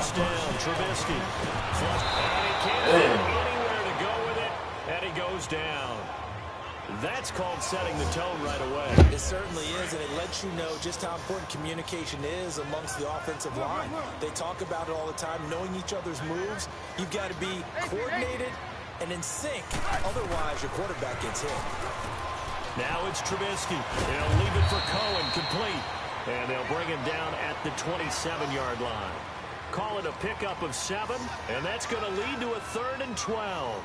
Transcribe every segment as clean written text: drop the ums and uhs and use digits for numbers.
first down. Trubisky. And he can't find anywhere to go with it, and he goes down. That's called setting the tone right away. It certainly is, and it lets you know just how important communication is amongst the offensive line. They talk about it all the time, knowing each other's moves. You've got to be coordinated and in sync. Otherwise, your quarterback gets hit. Now it's Trubisky. They'll leave it for Cohen, complete. And they'll bring him down at the 27-yard line. Call it a pickup of 7, and that's going to lead to a 3rd and 12.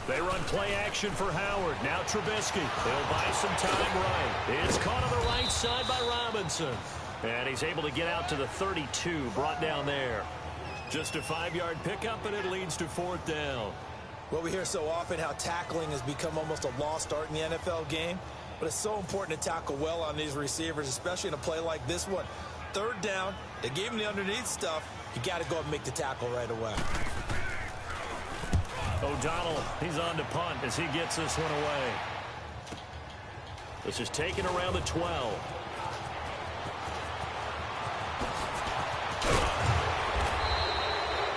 They run play action for Howard. Now Trubisky. They'll buy some time right. It's caught on the right side by Robinson. And he's able to get out to the 32, brought down there. Just a 5-yard pickup, and it leads to 4th down. Well, we hear so often how tackling has become almost a lost art in the NFL game. But it's so important to tackle well on these receivers, especially in a play like this one. 3rd down, they gave him the underneath stuff. You got to go and make the tackle right away. O'Donnell, he's on to punt as he gets this one away. This is taken around the 12.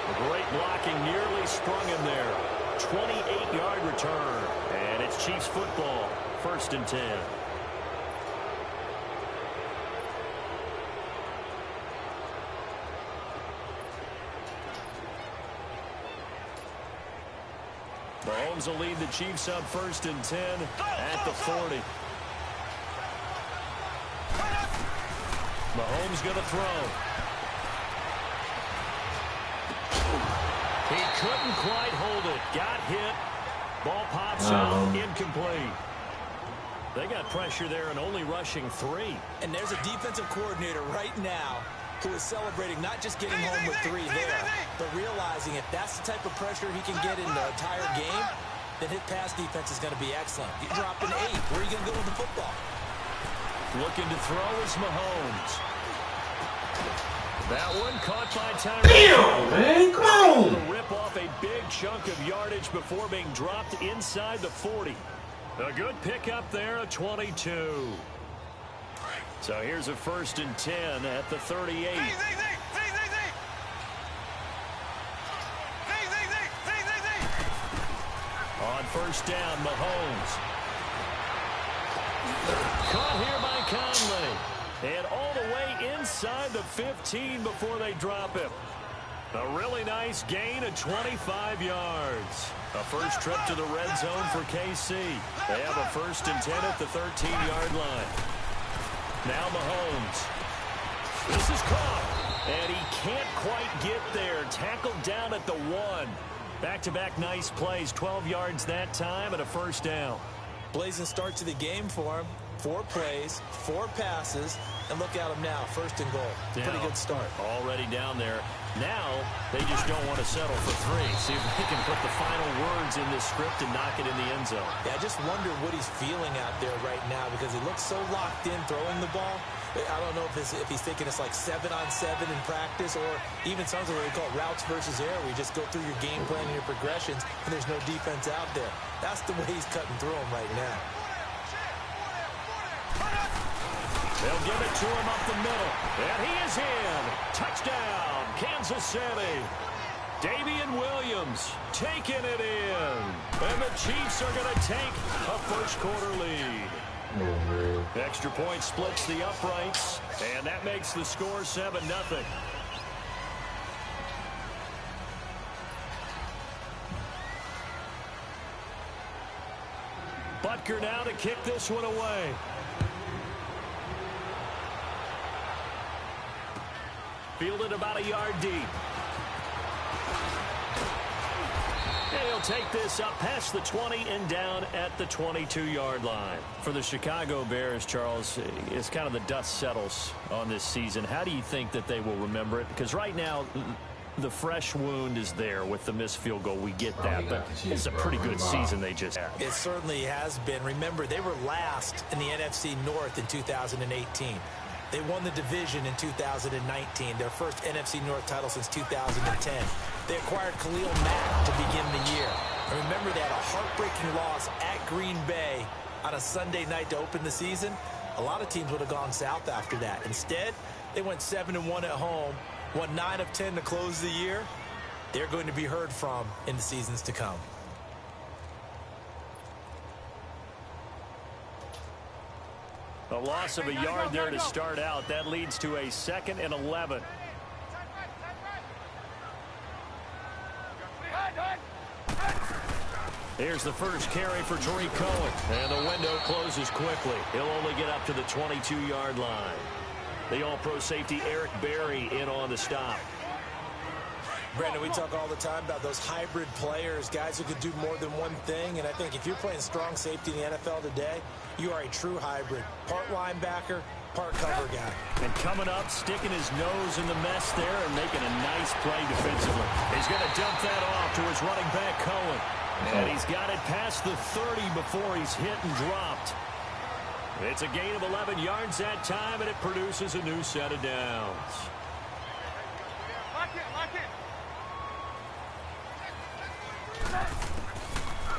The great blocking nearly sprung him there. 28-yard return. And it's Chiefs football. 1st and 10. Mahomes will lead the Chiefs on 1st and 10 at the 40. Mahomes going to throw. He couldn't quite hold it. Got hit. Ball pops out. Incomplete. They got pressure there and only rushing 3. And there's a defensive coordinator right now who is celebrating not just getting home with 3 there, but realizing if that's the type of pressure he can get in the entire game, then his pass defense is going to be excellent. You drop an 8. Where are you going to go with the football? Looking to throw is Mahomes. That one caught by Tyree. Damn, man, come on. To rip off a big chunk of yardage before being dropped inside the 40. A good pickup there, a 22. So here's a 1st and 10 at the 38. On 1st down, Mahomes. Caught here by Conley. And all the way inside the 15 before they drop him. A really nice gain of 25 yards. A first trip to the red zone for KC. They have a 1st and 10 at the 13-yard line. Now Mahomes. This is caught. And he can't quite get there. Tackled down at the 1. Back-to-back nice plays. 12 yards that time and a 1st down. Blazing start to the game for him. 4 plays, 4 passes, and look at him now. 1st and goal. Yeah, pretty good start. Already down there. Now they just don't want to settle for 3. See if they can put the final words in this script and knock it in the end zone. Yeah, I just wonder what he's feeling out there right now because he looks so locked in throwing the ball. I don't know if he's thinking it's like 7-on-7 in practice or even something where we call it routes versus air where you just go through your game plan and your progressions and there's no defense out there. That's the way he's cutting through them right now. They'll give it to him up the middle. And he is in. Touchdown, Kansas City. Damian Williams taking it in. And the Chiefs are going to take a first-quarter lead. Extra point splits the uprights, and that makes the score 7-0. Butker now to kick this one away. Fielded about a yard deep. And he'll take this up past the 20 and down at the 22-yard line. For the Chicago Bears, Charles, as kind of the dust settles on this season, how do you think that they will remember it? Because right now, The fresh wound is there with the missed field goal. We get that, but it's a pretty good season they just had. It certainly has been. Remember, they were last in the NFC North in 2018. They won the division in 2019, their first NFC North title since 2010. They acquired Khalil Mack to begin the year. And remember, they had a heartbreaking loss at Green Bay on a Sunday night to open the season. A lot of teams would have gone south after that. Instead, they went 7-1 at home, won 9 of 10 to close the year. They're going to be heard from in the seasons to come. A loss of a yard there to start out. That leads to a 2nd and 11. Here's the first carry for Tariq Cohen. And the window closes quickly. He'll only get up to the 22-yard line. The all-pro safety Eric Berry in on the stop. Brandon, we talk all the time about those hybrid players, guys who could do more than one thing. And I think if you're playing strong safety in the NFL today, you are a true hybrid. Part linebacker, part cover guy. And coming up, sticking his nose in the mess there and making a nice play defensively. He's going to dump that off to his running back, Cohen. And he's got it past the 30 before he's hit and dropped. It's a gain of 11 yards that time, and it produces a new set of downs.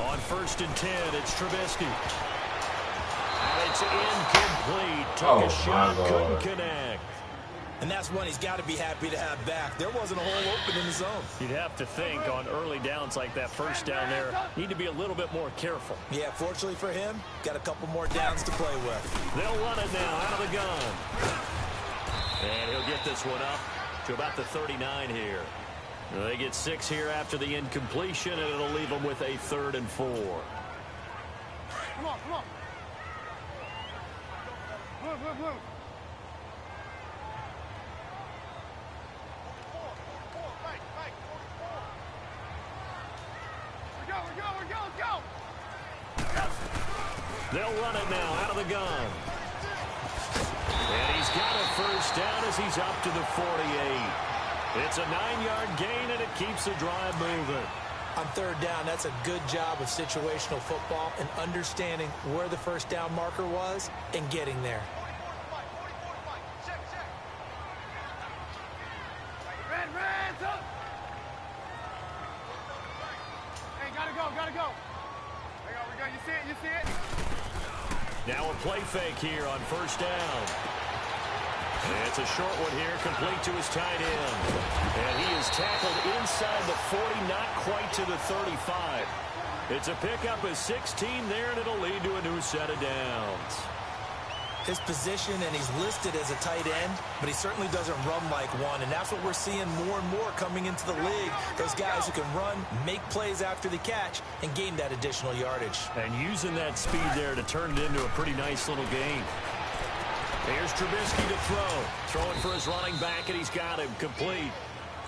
On 1st and 10, it's Trubisky. And it's incomplete. Took a shot, couldn't connect. And that's one he's got to be happy to have back. There wasn't a hole open in the zone. You'd have to think on early downs like that, first down there, need to be a little bit more careful. Yeah, fortunately for him, got a couple more downs to play with. They'll run it now out of the gun. And he'll get this one up to about the 39 here. They get 6 here after the incompletion, and it'll leave them with a 3rd and 4. Come on, come on. Blue. They'll run it now out of the gun. And he's got a first down as he's up to the 48. It's a 9-yard gain, and it keeps the drive moving. On 3rd down, that's a good job of situational football and understanding where the first down marker was and getting there. Hey, gotta go. You see it? Now a play fake here on 1st down. It's a short one here, complete to his tight end. And he is tackled inside the 40, not quite to the 35. It's a pickup of 16 there, and it'll lead to a new set of downs. His position, and he's listed as a tight end, but he certainly doesn't run like one, and that's what we're seeing more and more coming into the league. Those guys who can run, make plays after the catch, and gain that additional yardage. And using that speed there to turn it into a pretty nice little gain. Here's Trubisky to throw. Throwing for his running back, and he's got him complete.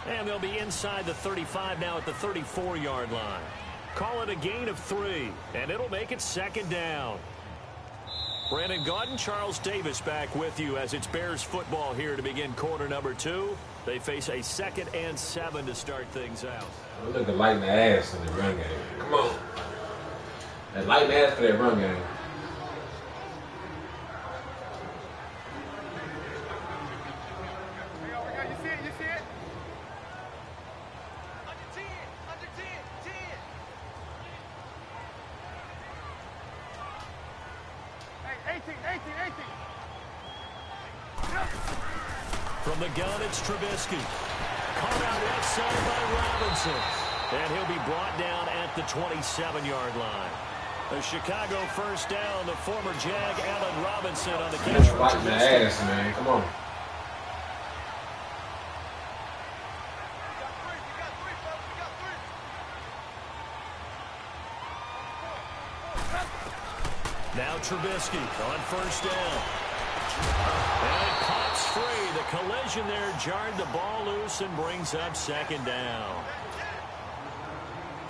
And they'll be inside the 35 now at the 34-yard line. Call it a gain of 3, and it'll make it 2nd down. Brandon Gaudin, Charles Davis back with you as it's Bears football here to begin quarter number 2. They face a 2nd and 7 to start things out. They're looking light in the ass in the run game. Come on. That light in the ass for that run game. You see it? Under 10. Hey, 18. From the gun, it's Trubisky. Caught out left side by Robinson. And he'll be brought down at the 27-yard line. The Chicago first down, the former Jag Allen Robinson on the catch from Light in the ass, man. Come on. Now Trubisky on first down. And it pops free. The collision there jarred the ball loose and brings up 2nd down.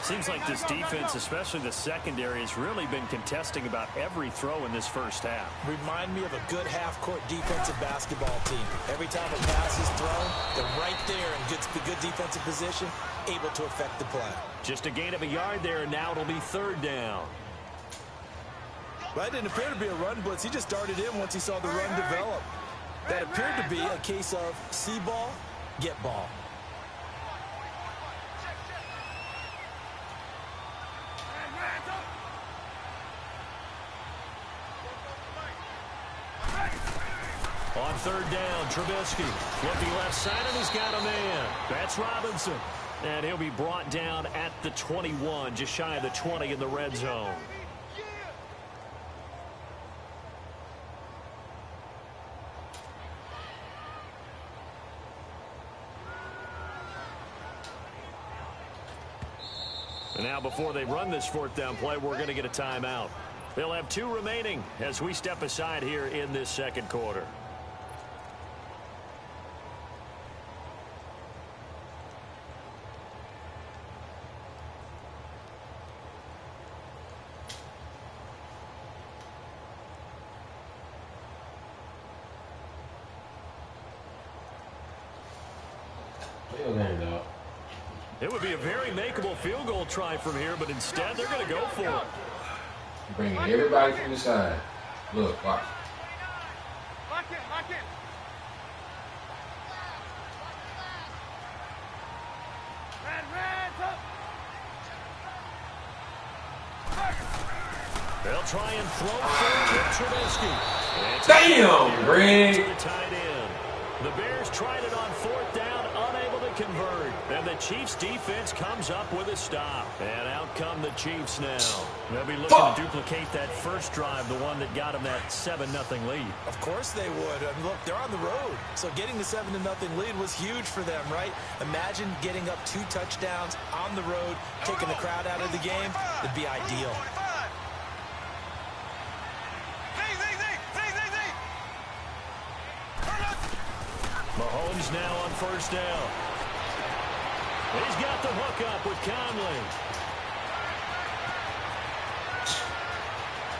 Seems like this defense, especially the secondary, has really been contesting about every throw in this first half. Remind me of a good half-court defensive basketball team. Every time a pass is thrown, they're right there in good defensive position, able to affect the play. Just a gain of a yard there, and now it'll be third down. That didn't appear to be a run blitz. He just darted in once he saw the run develop. That appeared to be a case of see ball, get ball. On third down, Trubisky looking left side, and he's got a man. That's Robinson. And he'll be brought down at the 21, just shy of the 20 in the red zone. And now before they run this fourth down play, we're going to get a timeout. They'll have 2 remaining as we step aside here in this second quarter. It would be a very makeable field goal try from here, but instead they're going to go for it. Bringing everybody from the side. Look, watch. Lock it, lock it. Red, up. They'll try and throw for Trubisky. Damn, Greg. To the tight end. The Bears tried it on fourth down, unable to convert. And the Chiefs defense comes up with a stop. And out come the Chiefs now. They'll be looking to duplicate that first drive, the one that got them that 7-0 lead. Of course they would. I mean, look, they're on the road. So getting the 7-0 lead was huge for them, right? Imagine getting up 2 touchdowns on the road, taking the crowd out of the game. It'd be ideal. Mahomes now on first down. He's got the hook up with Conley.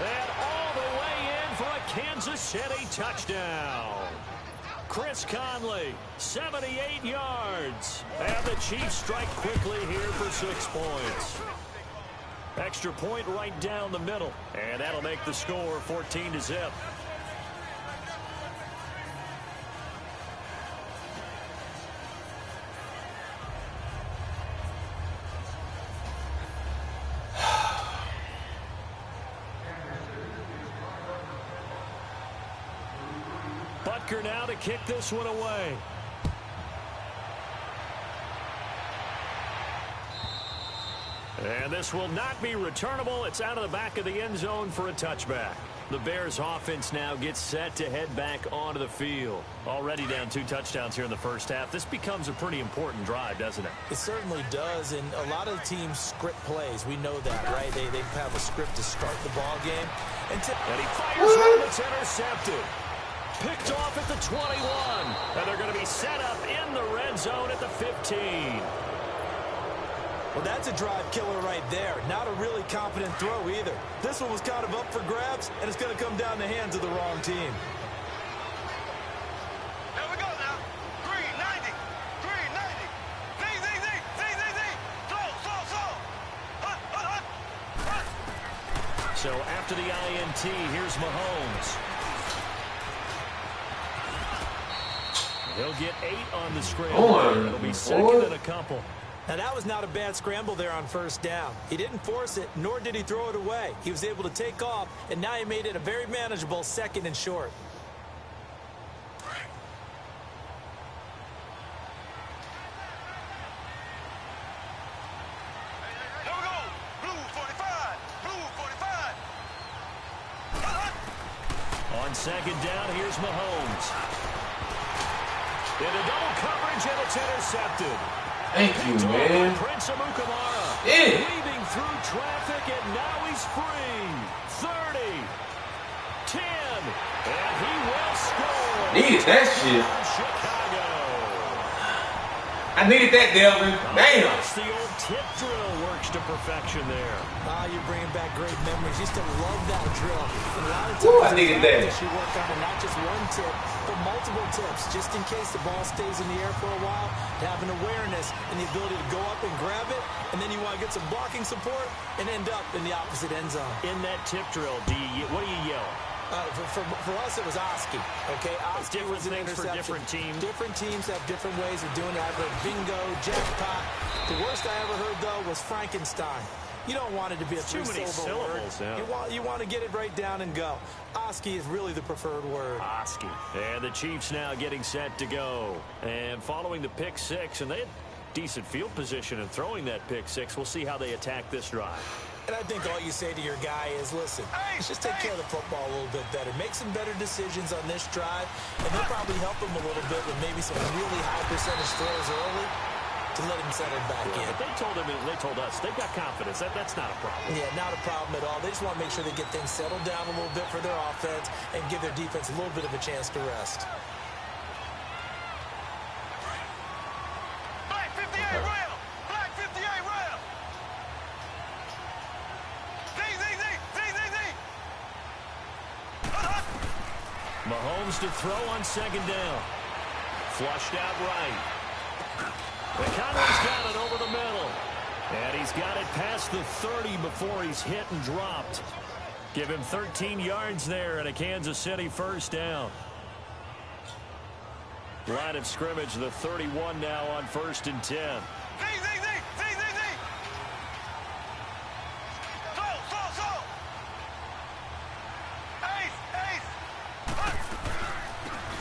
And all the way in for a Kansas City touchdown. Chris Conley, 78 yards. And the Chiefs strike quickly here for 6 points. Extra point right down the middle. And that'll make the score 14-0. Butker now to kick this one away. And this will not be returnable. It's out of the back of the end zone for a touchback. The Bears offense now gets set to head back onto the field. Already down 2 touchdowns here in the first half. This becomes a pretty important drive, doesn't it? It certainly does, and a lot of the teams script plays. We know that, right? They have a script to start the ball game. And he fires one that's intercepted. Picked off at the 21. And they're going to be set up in the red zone at the 15. Well, that's a drive killer right there. Not a really confident throw either. This one was kind of up for grabs, and it's going to come down the hands of the wrong team. There we go now. Green, 90. Green, 90. Slow. So after the INT, here's Mahomes. He'll get 8 on the scramble. It'll be second and a couple. Now, that was not a bad scramble there on first down. He didn't force it, nor did he throw it away. He was able to take off, and now he made it a very manageable 2nd and short. Here we go. Blue 45. Blue 45. On second down, here's Mahomes. Into double coverage, and it's intercepted. Thank you, man. Prince Amukamara weaving through traffic, and now he's free. 30, 10, and he will score. Needed that shit. Chicago. I needed that, Delvin. Damn. The old tip drill works to perfection there. You're bringing back great memories. Used to love that drill. And a lot of Ooh, times I needed that. you work on it, not just one tip, but multiple tips, just in case the ball stays in the air for a while, to have an awareness and the ability to go up and grab it, and then you want to get some blocking support and end up in the opposite end zone. In that tip drill, what do you yell? For us, it was Oski. Okay, Oski Different was an things for interception. different teams. Different teams have different ways of doing it. I've heard bingo, jackpot. The worst I ever heard, though, was Frankenstein. You don't want it to be a Too many three-syllable word. syllables. Yeah. You want to get it right down and go. Oski is really the preferred word. Oski. And the Chiefs now getting set to go. And following the pick six, and they had decent field position in throwing that pick six. We'll see how they attack this drive. And I think all you say to your guy is, listen, let's just take care of the football a little bit better. Make some better decisions on this drive, and they'll probably help him a little bit with maybe some really high percentage throws early to let him settle back in. But they told us they've got confidence. That's not a problem. Yeah, not a problem at all. They just want to make sure they get things settled down a little bit for their offense and give their defense a little bit of a chance to rest. Black 58 rail. Black 58 rail. Mahomes to throw on second down. Flushed out right. McConnell's got it over the middle. And he's got it past the 30 before he's hit and dropped. Give him 13 yards there and a Kansas City first down. Line of scrimmage, the 31 now on 1st and 10.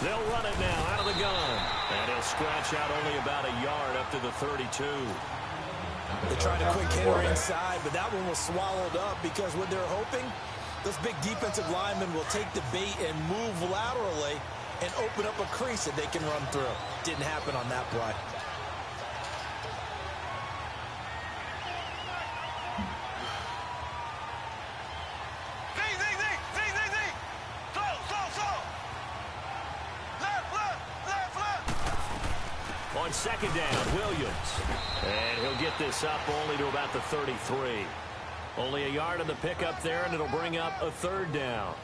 They'll run it now out of the gun. And he'll scratch out only about a yard up to the 32. They tried a quick hitter inside, but that one was swallowed up because what they're hoping, those big defensive linemen will take the bait and move laterally and open up a crease that they can run through. Didn't happen on that play. On second down, Williams. And he'll get this up only to about the 33. Only a yard on the pickup there, and it'll bring up a 3rd down.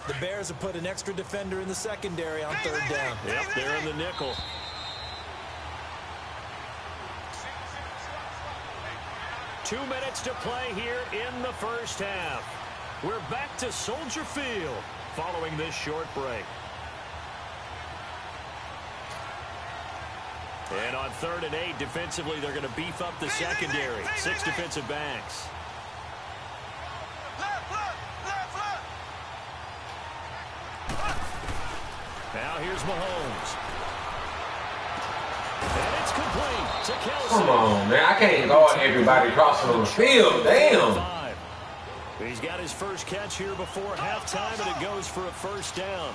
The Bears have put an extra defender in the secondary on 3rd down. Yep, they're in the nickel. Two minutes to play here in the first half. We're back to Soldier Field following this short break. And on 3rd and 8, defensively, they're going to beef up the secondary. 6 defensive backs. Now here's Mahomes. And it's complete to Kelsey. Come on, man. I can't guard everybody crossing on the field. Damn. He's got his first catch here before halftime, and it goes for a first down.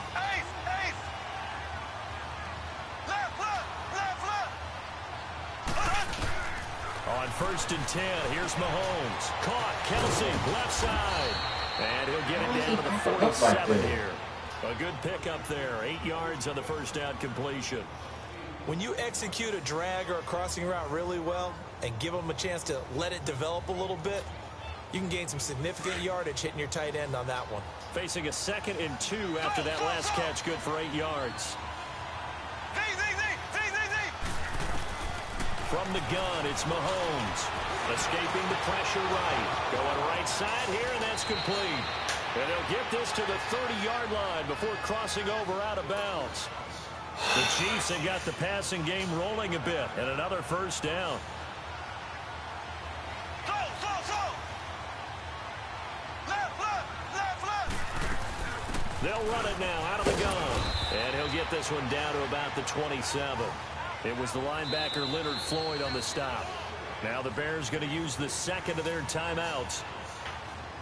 On 1st and 10, here's Mahomes. Caught, Kelsey, left side. And he'll get it down to the 47 here. A good pickup there. 8 yards on the first down completion. When you execute a drag or a crossing route really well and give them a chance to let it develop a little bit, you can gain some significant yardage hitting your tight end on that one. Facing a 2nd and 2 after that last catch, good for 8 yards. From the gun, it's Mahomes. Escaping the pressure right. Going right side here, and that's complete. And he'll get this to the 30-yard line before crossing over out of bounds. The Chiefs have got the passing game rolling a bit, and another first down. They'll run it now out of the gun. And he'll get this one down to about the 27. It was the linebacker Leonard Floyd on the stop. Now the Bears going to use the 2nd of their timeouts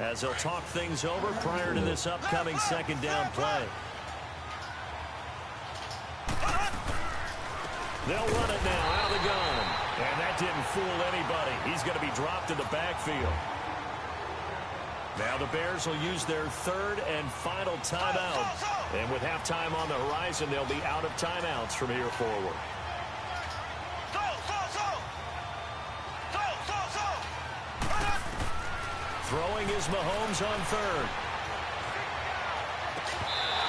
as they'll talk things over prior to this upcoming 2nd down play. They'll run it now out of the gun. And that didn't fool anybody. He's going to be dropped in the backfield. Now the Bears will use their third and final timeout. And with halftime on the horizon, they'll be out of timeouts from here forward. Throwing is Mahomes on third.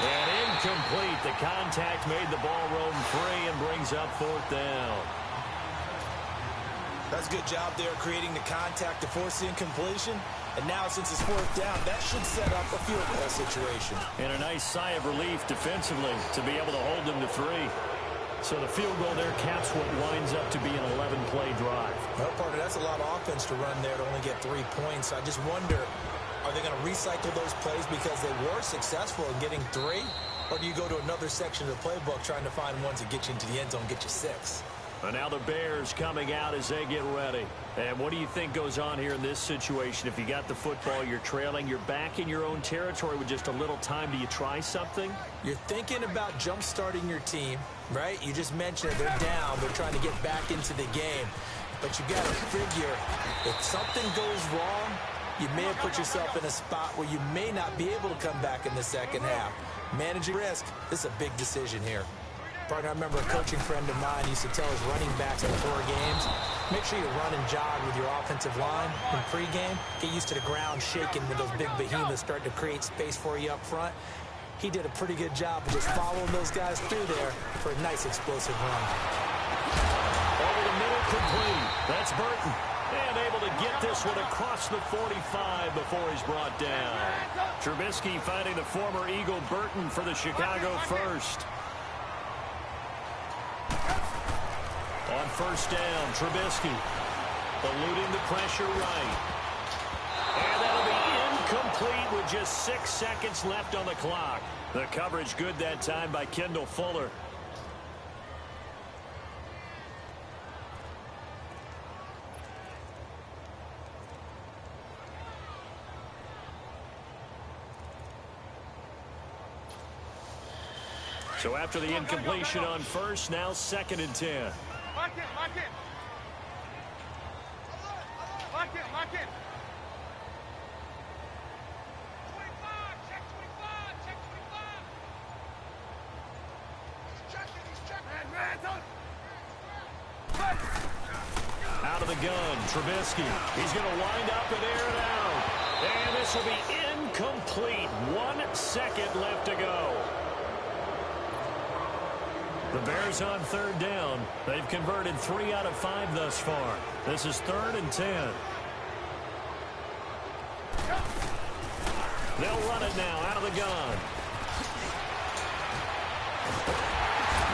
And incomplete. The contact made the ball roam free and brings up fourth down. That's a good job there creating the contact to force the incompletion. And now since it's fourth down, that should set up a field goal situation. And a nice sigh of relief defensively to be able to hold them to 3. So the field goal there caps what winds up to be an 11-play drive. Well, partner, that's a lot of offense to run there to only get 3 points. I just wonder, are they going to recycle those plays because they were successful in getting 3? Or do you go to another section of the playbook trying to find ones that get you into the end zone and get you 6? And now the Bears coming out as they get ready. And what do you think goes on here in this situation? If you got the football, you're trailing, you're back in your own territory with just a little time. Do you try something? You're thinking about jump-starting your team, right? You just mentioned it. They're down. They're trying to get back into the game. But you got to figure, if something goes wrong, you may have put yourself in a spot where you may not be able to come back in the second half. Managing risk, this is a big decision here. Partner, I remember a coaching friend of mine used to tell his running backs before games, make sure you run and jog with your offensive line in pregame. Get used to the ground shaking when those big behemoths start to create space for you up front. He did a pretty good job of just following those guys through there for a nice explosive run. Over the middle, complete. That's Burton. And able to get this one across the 45 before he's brought down. Trubisky finding the former Eagle Burton for the Chicago first. On first down, Trubisky eluding the pressure right. And that'll be incomplete with just 6 seconds left on the clock. The coverage good that time by Kendall Fuller. So after the incompletion on first, now 2nd and 10. Lock in, lock in. Lock in, lock in. 25, check 25, check 25. He's checking. Man, Out of the gun, Trubisky. He's going to wind up and air it out. And this will be incomplete. 1 second left to go. The Bears on third down. They've converted 3 out of 5 thus far. This is 3rd and 10. They'll run it now out of the gun.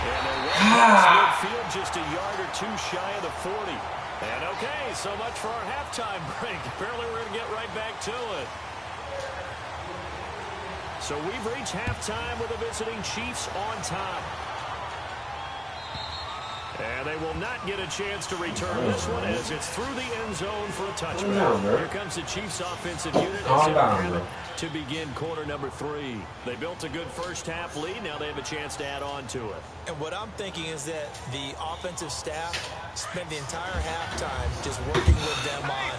And they run past midfield just a yard or 2 shy of the 40. And okay, so much for our halftime break. Apparently we're going to get right back to it. So we've reached halftime with the visiting Chiefs on top. And they will not get a chance to return this one as it's through the end zone for a touchback. Here comes the Chiefs offensive unit as they grab it to begin quarter number 3. They built a good first half lead. Now they have a chance to add on to it. And what I'm thinking is that the offensive staff spent the entire halftime just working with them on,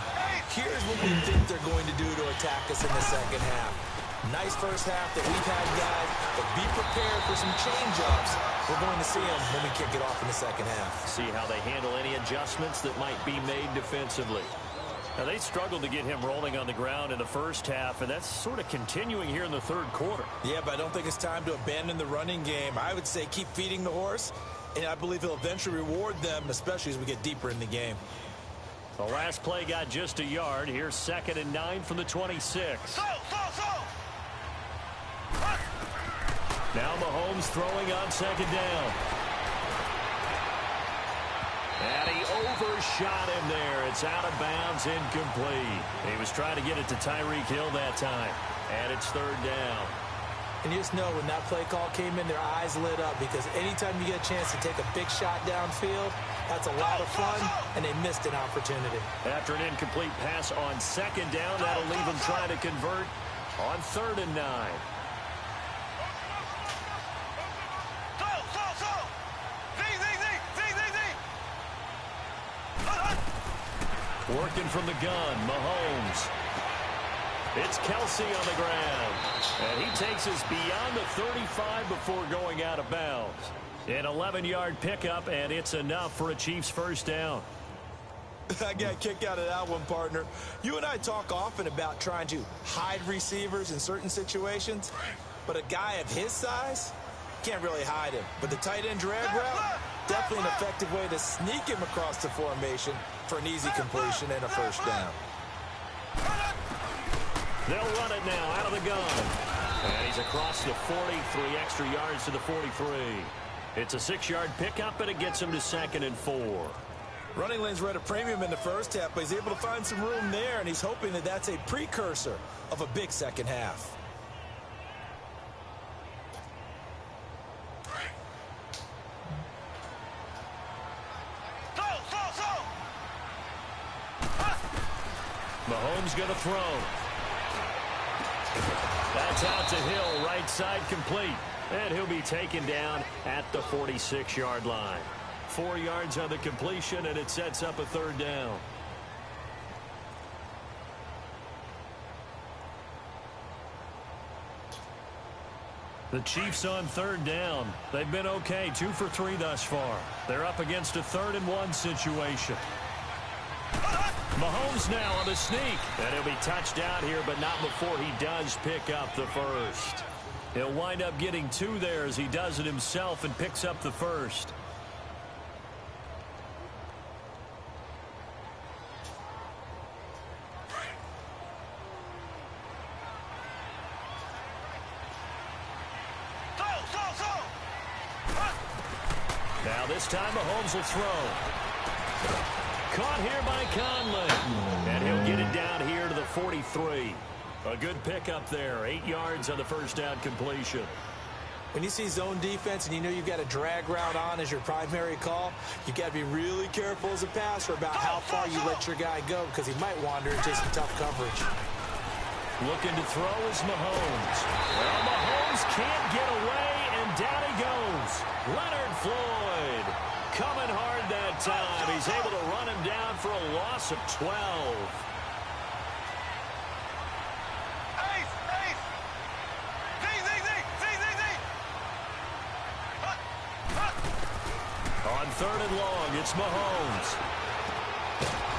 here's what we think they're going to do to attack us in the second half. Nice first half that we've had, guys, but be prepared for some change-ups. We're going to see them when we kick it off in the second half. See how they handle any adjustments that might be made defensively. Now, they struggled to get him rolling on the ground in the first half, and that's sort of continuing here in the third quarter. Yeah, but I don't think it's time to abandon the running game. I would say keep feeding the horse, and I believe he'll eventually reward them, especially as we get deeper in the game. The last play got just a yard. Here's 2nd and 9 from the 26. Now Mahomes throwing on 2nd down. And he overshot him there. It's out of bounds, incomplete. He was trying to get it to Tyreek Hill that time. And it's 3rd down. And you just know when that play call came in, their eyes lit up because anytime you get a chance to take a big shot downfield, that's a lot of fun, and they missed an opportunity. After an incomplete pass on 2nd down, that'll leave them trying to convert on 3rd and 9. Working from the gun, Mahomes. It's Kelsey on the ground. And he takes us beyond the 35 before going out of bounds. An 11-yard pickup, and it's enough for a Chiefs first down. I got a kick out of that one, partner. You and I talk often about trying to hide receivers in certain situations, but a guy of his size can't really hide him. But the tight end drag route, definitely an effective way to sneak him across the formation for an easy completion and a first down. They'll run it now out of the gun. And he's across the 43 extra yards to the 43. It's a 6-yard pickup, and it gets him to 2nd and 4. Running lanes were at a premium in the first half, but he's able to find some room there, and he's hoping that that's a precursor of a big second half. Mahomes going to throw. That's out to Hill, right side complete. And he'll be taken down at the 46-yard line. 4 yards on the completion, and it sets up a 3rd down. The Chiefs on 3rd down. They've been okay, 2 for 3 thus far. They're up against a 3rd and 1 situation. Mahomes now on the sneak. And he'll be touched out here, but not before he does pick up the first. He'll wind up getting 2 there as he does it himself and picks up the first. Now this time Mahomes will throw. Caught here by Conley. And he'll get it down here to the 43. A good pickup there. 8 yards on the first down completion. When you see zone defense and you know you've got a drag route on as your primary call, you've got to be really careful as a passer about how far you let your guy go because he might wander into some tough coverage. Looking to throw is Mahomes. Well, Mahomes can't get away, and down he goes. Leonard Floyd coming hard that time. He's able to run him down for a loss of 12. On 3rd and long, it's Mahomes.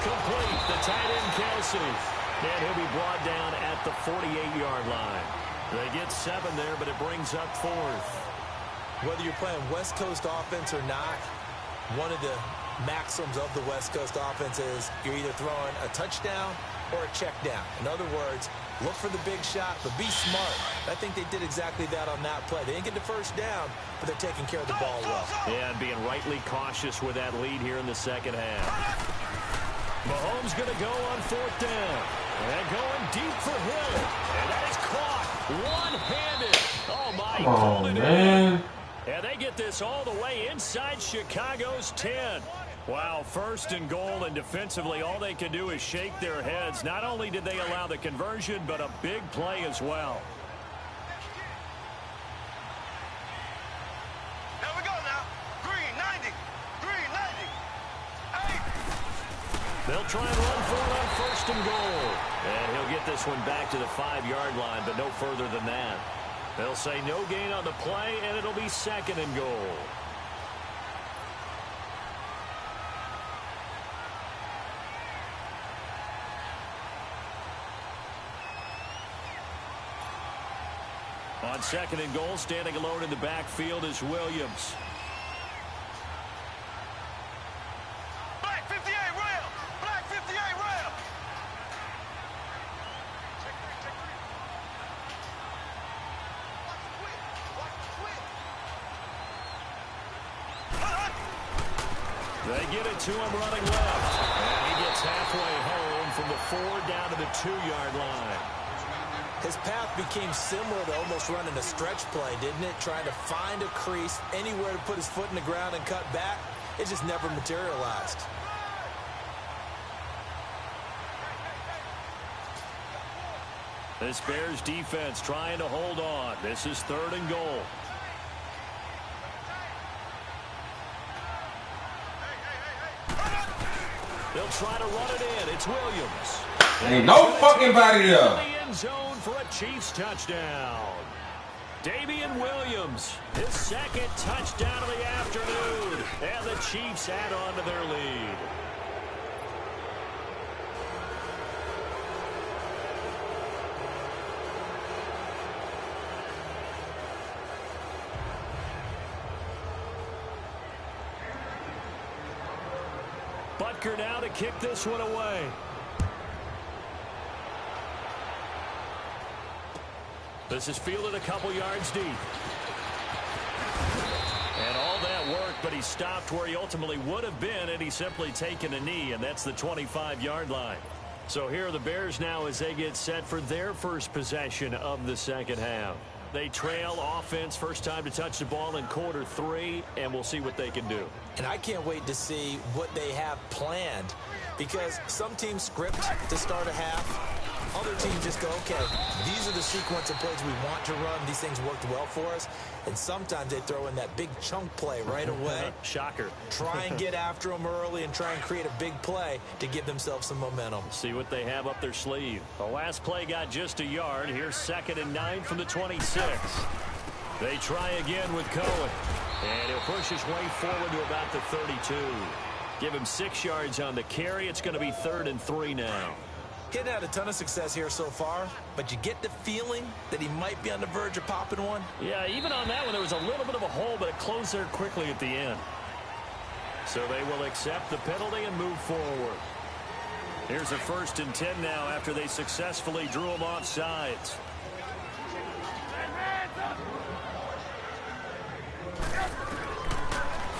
Complete, the tight end Kelsey. And he'll be brought down at the 48-yard line. They get 7 there, but it brings up 4th. Whether you're playing West Coast offense or not, one of the maxims of the West Coast offense is you're either throwing a touchdown or a check down. In other words, look for the big shot, but be smart. I think they did exactly that on that play. They didn't get the first down, but they're taking care of the ball well. Yeah, and being rightly cautious with that lead here in the second half. Mahomes going to go on 4th down. And going deep for Hill. And that is caught one-handed. Oh, my. Oh, man. And they get this all the way inside Chicago's 10. Wow, 1st and goal, and defensively all they can do is shake their heads. Not only did they allow the conversion, but a big play as well. There we go now. Green 90. Green 90. Hey. They'll try and run for it on 1st and goal. And he'll get this one back to the 5-yard line, but no further than that. They'll say no gain on the play, and it'll be 2nd and goal. On 2nd and goal, standing alone in the backfield is Williams. Black 58 rail. Black 58 rail. They get it to him running left. And he gets halfway home from the 4 down to the 2-yard line. His path became similar to almost running a stretch play, didn't it? Trying to find a crease, anywhere to put his foot in the ground and cut back. It just never materialized. This Bears defense trying to hold on. This is 3rd and goal. They'll try to run it in. It's Williams. Ain't no fucking body there. The end zone for a Chiefs touchdown. Damian Williams, his second touchdown of the afternoon. And the Chiefs add on to their lead. Butker now to kick this one away. This is fielded a couple yards deep. And all that work, but he stopped where he ultimately would have been, and he's simply taken a knee, and that's the 25-yard line. So here are the Bears now as they get set for their first possession of the second half. They trail offense, first time to touch the ball in quarter 3, and we'll see what they can do. And I can't wait to see what they have planned, because some teams script to start a half. Other teams just go, okay, these are the sequence of plays we want to run. These things worked well for us. And sometimes they throw in that big chunk play right away. Shocker. Try and get after them early and try and create a big play to give themselves some momentum. See what they have up their sleeve. The last play got just a yard. Here's 2nd and 9 from the 26. They try again with Cohen. And he'll push his way forward to about the 32. Give him 6 yards on the carry. It's going to be 3rd and 3 now. Getting had a ton of success here so far, but you get the feeling that he might be on the verge of popping one. Yeah, even on that one, there was a little bit of a hole, but it closed there quickly at the end. So they will accept the penalty and move forward. Here's a 1st and 10 now after they successfully drew him off sides.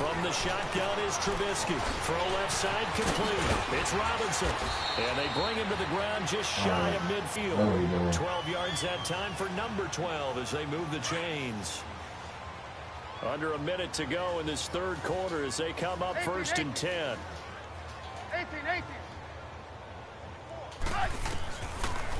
From the shotgun is Trubisky. Throw left side complete. It's Robinson. And they bring him to the ground just shy of midfield. 12 yards that time for number 12 as they move the chains. Under a minute to go in this 3rd quarter as they come up 1st and 10. 18.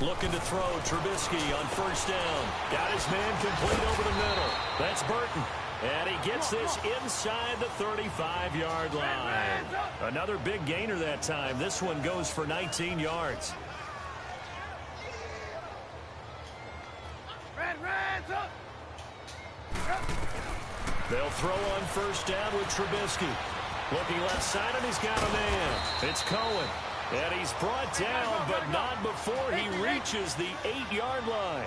Looking to throw Trubisky on 1st down. Got his man complete over the middle. That's Burton. And he gets this inside the 35-yard line. Another big gainer that time. This one goes for 19 yards. They'll throw on 1st down with Trubisky. Looking left side, and he's got a man. It's Cohen. And he's brought down, but not before he reaches the 8-yard line.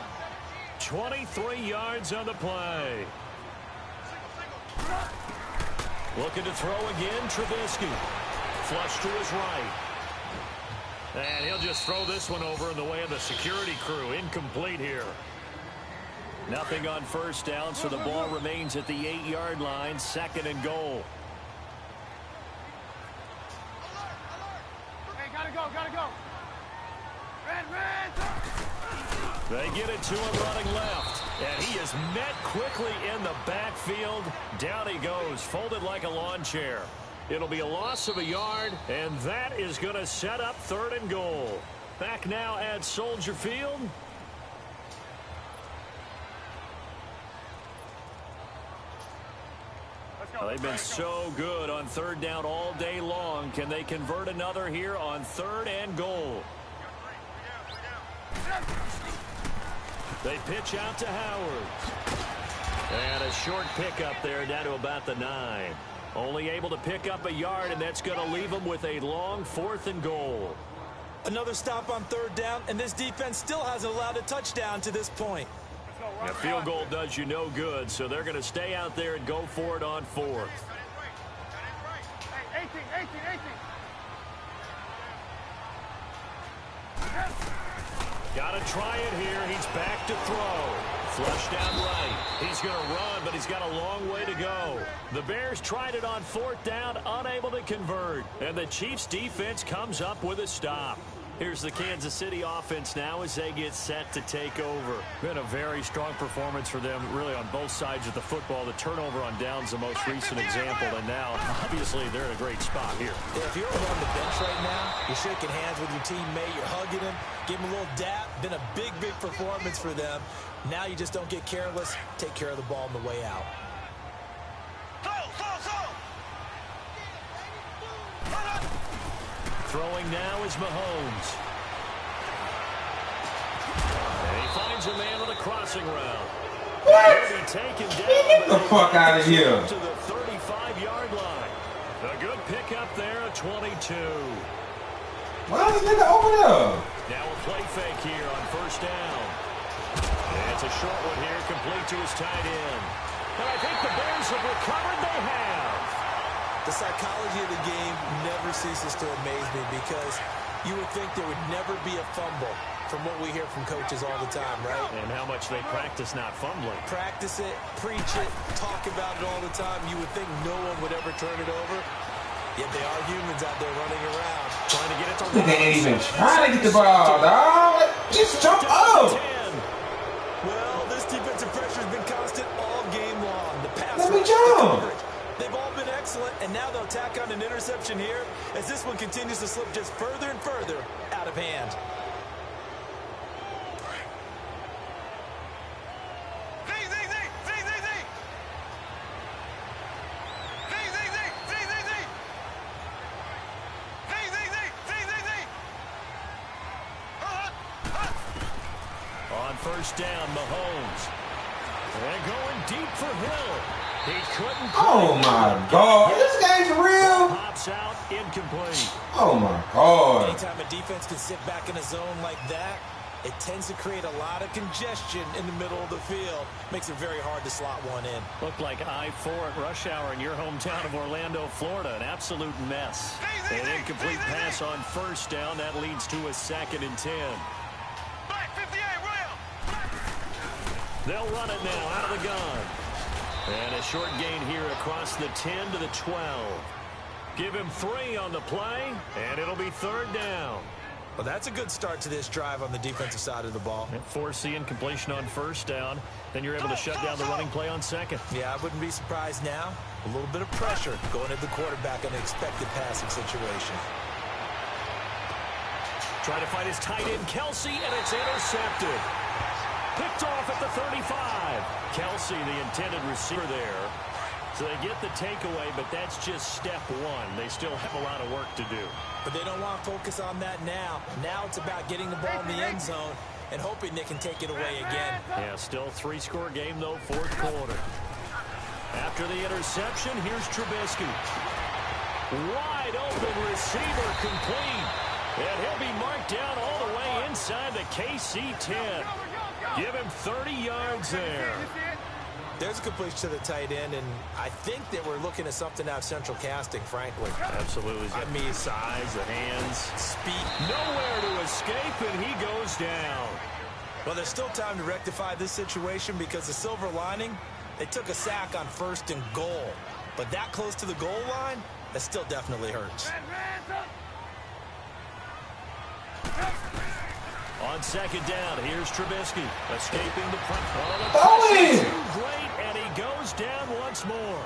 23 yards on the play. Looking to throw again, Trubisky. Flush to his right. And he'll just throw this one over in the way of the security crew. Incomplete here. Nothing on 1st down, so the ball remains at the 8-yard line. 2nd and goal. Hey, gotta go. Red. They get it to him running left. And he is met quickly in the backfield. Down he goes, folded like a lawn chair. It'll be a loss of a yard, and that is going to set up 3rd and goal. Back now at Soldier Field. Well, they've been so good on 3rd down all day long. Can they convert another here on 3rd and goal? They pitch out to Howard. And a short pickup there down to about the 9. Only able to pick up a yard, and that's going to leave them with a long 4th and goal. Another stop on 3rd down, and this defense still hasn't allowed a touchdown to this point. A field goal does you no good, so they're going to stay out there and go for it on 4th. Hey, 18. Got to try it here. He's back to throw. Flush down right. He's going to run, but he's got a long way to go. The Bears tried it on 4th down, unable to convert. And the Chiefs defense comes up with a stop. Here's the Kansas City offense now as they get set to take over. Been a very strong performance for them, really, on both sides of the football. The turnover on downs, the most recent example, and now, obviously, they're in a great spot here. Yeah, if you're on the bench right now, you're shaking hands with your teammate, you're hugging him, give him a little dap. Been a big performance for them. Now you just don't get careless. Take care of the ball on the way out. Throwing now is Mahomes. And he finds a man on a crossing route. What? He'll be taken down. Get the fuck out of here. To the 35-yard line. A good pickup there at 22. Why is this nigga over there? Now a play fake here on first down. And it's a short one here, complete to his tight end. And I think the Bears have recovered. They have. The psychology of the game never ceases to amaze me because you would think there would never be a fumble from what we hear from coaches all the time, right? And how much they practice not fumbling. Practice it, preach it, talk about it all the time. You would think no one would ever turn it over. Yet they are humans out there running around. Trying to get it to They ain't even trying to get the ball, dog. Just jump up. Well, this defensive pressure has been constant all game long. The pass Let me rush, jump. the coverage, they've all been excellent, and now they'll tack on an interception here as this one continues to slip just further and further out of hand. First down, Mahomes. And going deep for Hill. He couldn't. Oh my God. This game's real. Pops out, incomplete. Oh my God. Anytime a defense can sit back in a zone like that, it tends to create a lot of congestion in the middle of the field. Makes it very hard to slot one in. Looked like I-4 at rush hour in your hometown of Orlando, Florida. An absolute mess. An incomplete pass on first down. That leads to a 2nd and 10. They'll run it now out of the gun. And a short gain here across the 10 to the 12. Give him 3 on the play, and it'll be 3rd down. Well, that's a good start to this drive on the defensive side of the ball. Force the incompletion on first down. Then you're able to shut down the running play on 2nd. Yeah, I wouldn't be surprised now. A little bit of pressure going at the quarterback in an expected passing situation. Trying to find his tight end, Kelsey, and it's intercepted. Picked off at the 35. Kelsey, the intended receiver there. So they get the takeaway, but that's just step 1. They still have a lot of work to do. But they don't want to focus on that now. Now it's about getting the ball in the end zone and hoping they can take it away again. Yeah, still 3-score game, though, 4th quarter. After the interception, here's Trubisky. Wide open receiver complete. And he'll be marked down all the way inside the KC 10. Give him 30 yards there. There's a completion to the tight end, and I think that we're looking at something out of central casting, frankly. Absolutely. I mean, size, the hands, speed. Nowhere to escape, and he goes down. Well, there's still time to rectify this situation because the silver lining, they took a sack on 1st and goal. But that close to the goal line, that still definitely hurts. On 2nd down, here's Trubisky escaping the pressure. Oh, Great, and he goes down once more.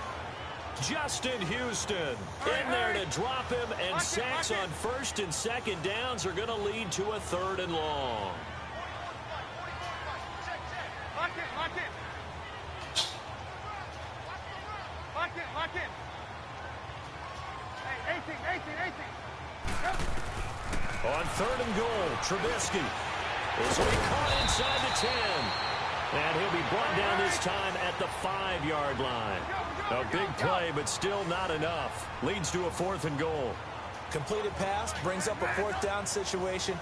Justin Houston in there to drop him, and sacks on 1st and 2nd downs are going to lead to a 3rd and long. Lock in. Hey, 18. On 3rd and goal, Trubisky. This will be caught inside the 10. And he'll be brought down this time at the 5-yard line. A big play, but still not enough. Leads to a 4th and goal. Completed pass brings up a 4th down situation.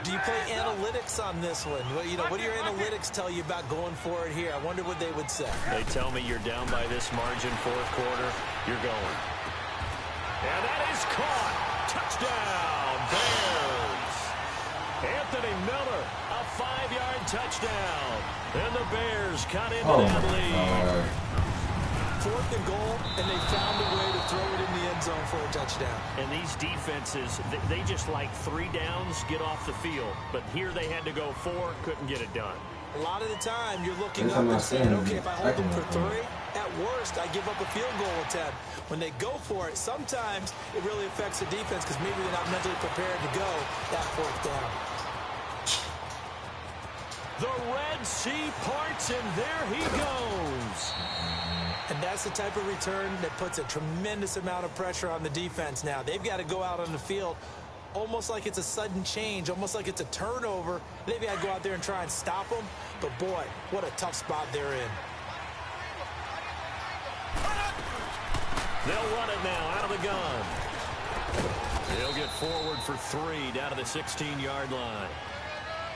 Do you play analytics on this one? What do your analytics tell you about going for it here? I wonder what they would say. They tell me you're down by this margin, 4th quarter, you're going. And that is caught. Touchdown, Bears. Anthony Miller, a 5-yard touchdown. And the Bears cut into that lead. 4th and goal, and they found a way to throw it in the end zone for a touchdown. And these defenses, they just like 3 downs, get off the field. But here they had to go 4, couldn't get it done. A lot of the time, you're looking up and saying, okay, if I hold them for 3, at worst, I give up a field goal attempt. When they go for it, sometimes it really affects the defense because maybe they're not mentally prepared to go that 4th down. The Red Sea parts, and there he goes. And that's the type of return that puts a tremendous amount of pressure on the defense now. They've got to go out on the field almost like it's a sudden change, almost like it's a turnover. They've got to go out there and try and stop them. But, boy, what a tough spot they're in. They'll run it now out of the gun. He'll get forward for 3 down to the 16-yard line.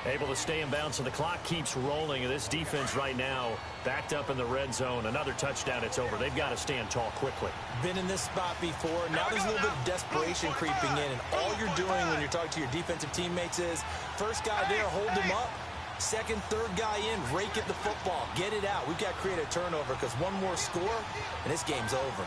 Able to stay in bounds, so the clock keeps rolling. And this defense right now backed up in the red zone. Another touchdown, it's over. They've got to stand tall quickly. Been in this spot before. Now there's a little bit of desperation creeping in. And all you're doing when you're talking to your defensive teammates is, first guy there, hold him up. Second, third guy in, rake at the football. Get it out. We've got to create a turnover because one more score, and this game's over.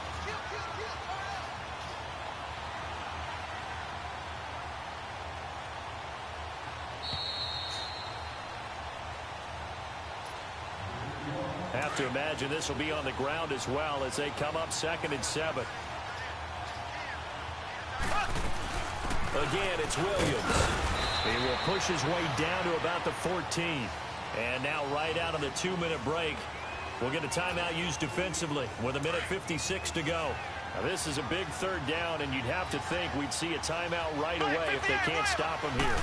Have to imagine this will be on the ground as well as they come up 2nd and 7. Again, it's Williams. He will push his way down to about the 14. And now right out of the 2-minute break, we'll get a timeout used defensively with 1:56 to go. Now, this is a big 3rd down, and you'd have to think we'd see a timeout right away if they can't stop him here.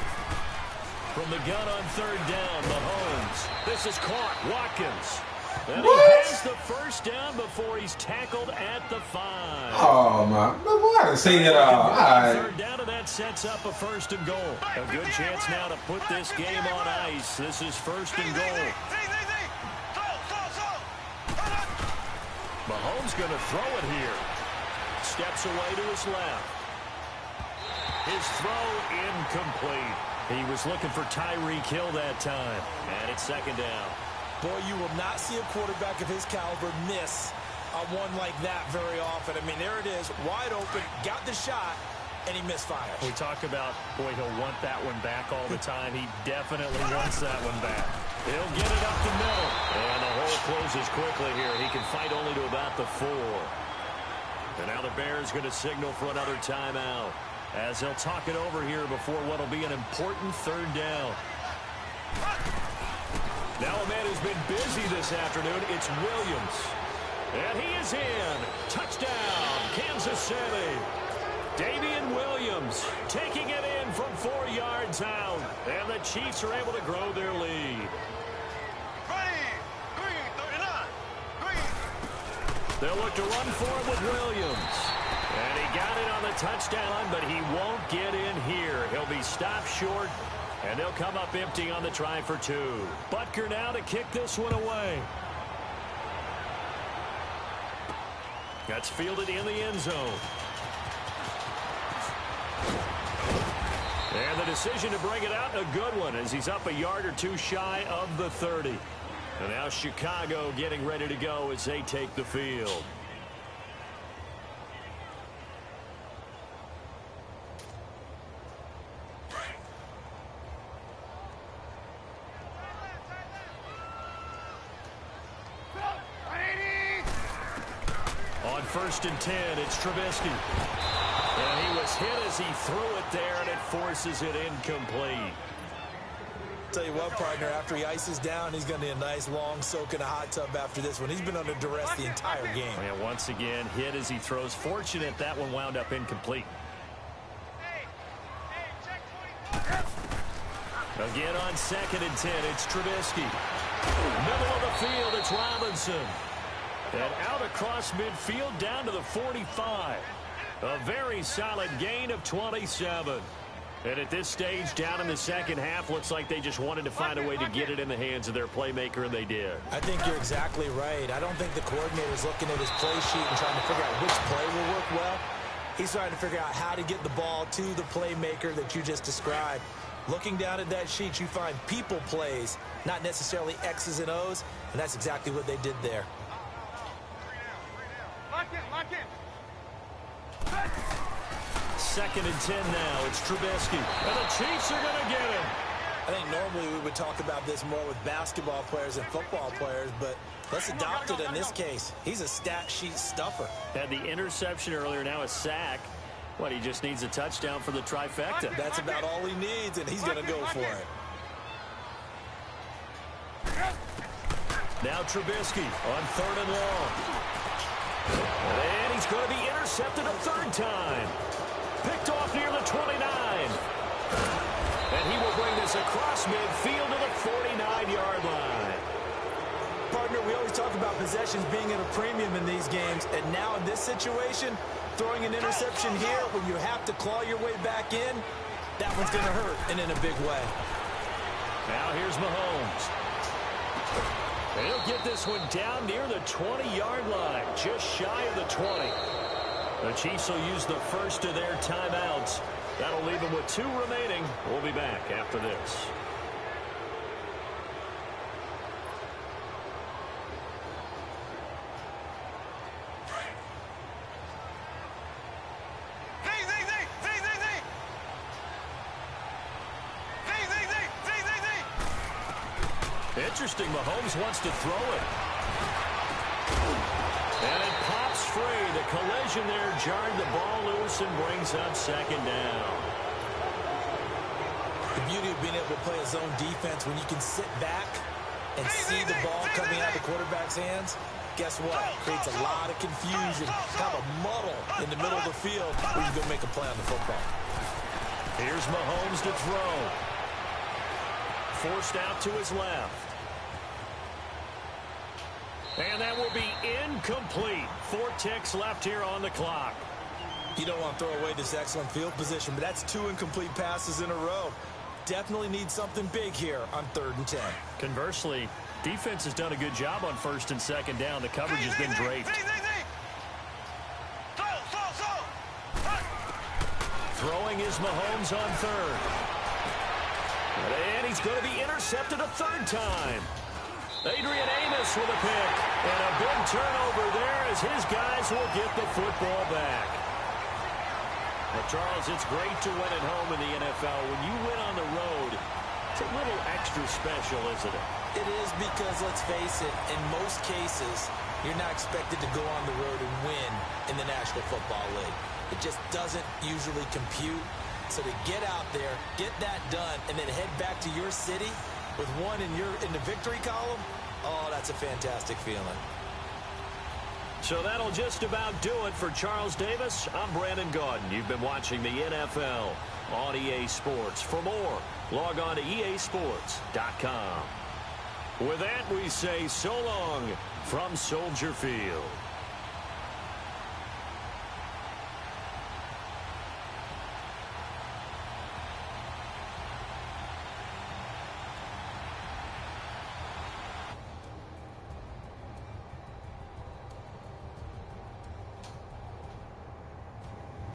From the gun on 3rd down, Mahomes. This is caught. Watkins. And he has the first down before he's tackled at the 5. Oh, my. I didn't see it all. 3rd down, and that sets up a 1st and goal. A good chance now to put this game on ice. This is 1st and goal. Mahomes going to throw it here. Steps away to his left. His throw incomplete. He was looking for Tyreek Hill that time. And it's 2nd down. Boy, you will not see a quarterback of his caliber miss a one like that very often. I mean, there it is, wide open, got the shot, and he misfires. We talk about, boy, he'll want that one back all the time. He definitely wants that one back. He'll get it up the middle. And the hole closes quickly here. He can fight only to about the 4. And now the Bears going to signal for another timeout as they'll talk it over here before what will be an important 3rd down. Now a man who's been busy this afternoon, it's Williams. And he is in. Touchdown, Kansas City. Damian Williams taking it in from 4 yards out. And the Chiefs are able to grow their lead. They'll look to run for him with Williams. And he got it on the touchdown, but he won't get in here. He'll be stopped short. And they'll come up empty on the try for 2. Butker now to kick this one away. That's fielded in the end zone. And the decision to bring it out, a good one, as he's up a yard or 2 shy of the 30. And now Chicago getting ready to go as they take the field. On 1st and 10, it's Trubisky. And he was hit as he threw it there, and it forces it incomplete. Tell you what, partner, after he ices down, he's going to need a nice long soak in a hot tub after this one. He's been under duress the entire game. And once again, hit as he throws. Fortunate that one wound up incomplete. Again on 2nd and 10, it's Trubisky. Middle of the field, it's Robinson. And out across midfield down to the 45. A very solid gain of 27. And at this stage, down in the 2nd half, looks like they just wanted to find a way to get it in the hands of their playmaker, and they did. I think you're exactly right. I don't think the coordinator's looking at his play sheet and trying to figure out which play will work well. He's trying to figure out how to get the ball to the playmaker that you just described. Looking down at that sheet, you find people plays, not necessarily X's and O's, and that's exactly what they did there. Lock in. 2nd and 10 now. It's Trubisky. And the Chiefs are going to get him. I think normally we would talk about this more with basketball players and football players, but let's adopt it in this case. He's a stat sheet stuffer. Had the interception earlier, now a sack. What, he just needs a touchdown for the trifecta. That's about all he needs, and he's going to go for it. Now Trubisky on 3rd and long. And he's going to be intercepted a 3rd time. Picked off near the 29. And he will bring this across midfield to the 49-yard line. Partner, we always talk about possessions being at a premium in these games, and now in this situation, throwing an interception here when you have to claw your way back in, that one's going to hurt, and in a big way. Now here's Mahomes. And he'll get this one down near the 20-yard line, just shy of the 20. The Chiefs will use the first of their timeouts. That'll leave them with 2 remaining. We'll be back after this. Interesting, Mahomes wants to throw it. And it pops free. The collision there jarred the ball loose and brings up 2nd down. The beauty of being able to play a zone defense when you can sit back and see the ball coming out of the quarterback's hands, guess what? Creates a lot of confusion, kind of a muddle in the middle of the field where you go make a play on the football. Here's Mahomes to throw. Forced out to his left. And that will be incomplete. 4 ticks left here on the clock. You don't want to throw away this excellent field position, but that's 2 incomplete passes in a row. Definitely need something big here on 3rd and 10. Conversely, defense has done a good job on 1st and 2nd down. The coverage has been draped. Throwing is Mahomes on 3rd. And he's going to be intercepted a 3rd time. Adrian Amos with a pick. And a big turnover there as his guys will get the football back. Well, Charles, it's great to win at home in the NFL. When you win on the road, it's a little extra special, isn't it? It is because, let's face it, in most cases, you're not expected to go on the road and win in the National Football League. It just doesn't usually compute. So to get out there, get that done, and then head back to your city with one in the victory column, oh, that's a fantastic feeling. So that'll just about do it for Charles Davis. I'm Brandon Gaudin. You've been watching the NFL on EA Sports. For more, log on to easports.com. With that, we say so long from Soldier Field.